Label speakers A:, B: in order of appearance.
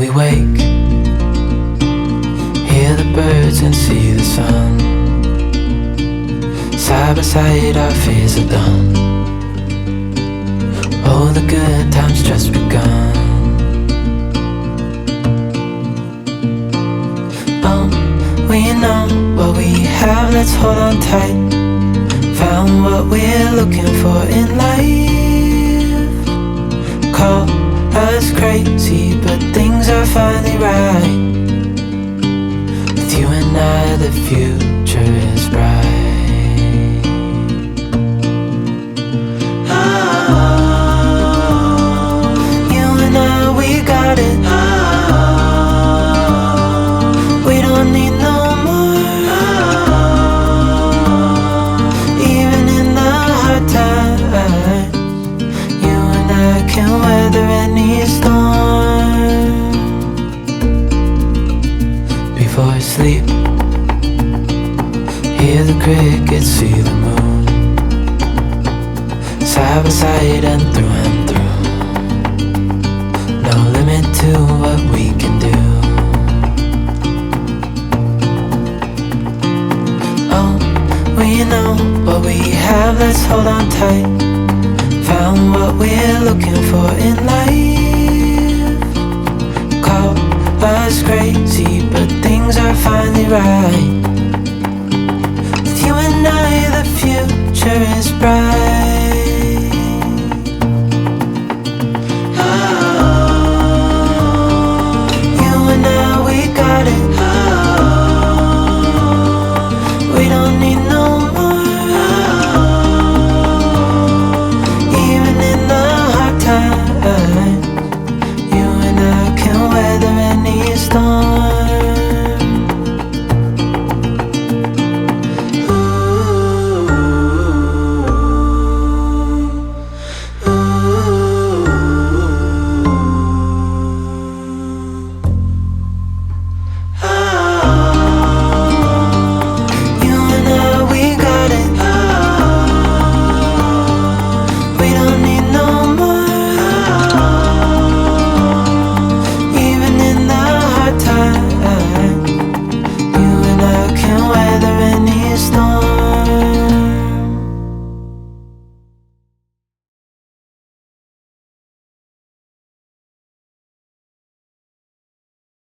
A: we wake, hear the birds and see the sun. Side by side our fears are done. Oh, the good times just begun. Oh, we know what we have, let's hold on tight. Found what we're looking for in life. Call us crazy, but things are finally right. With you and I, the future is bright. Got it. We don't need no more. Even in the hard times, you and I can weather any storm. Before I sleep, hear the crickets, see the moon. Side by side and through and through. No limit to what we can do. Oh, we know what we have, let's hold on tight. Found what we're looking for in life. Call us crazy, but things are finally right. With you and I, the future is bright. Got it. We don't need no more. Even in the hard times, you and I can weather any storm.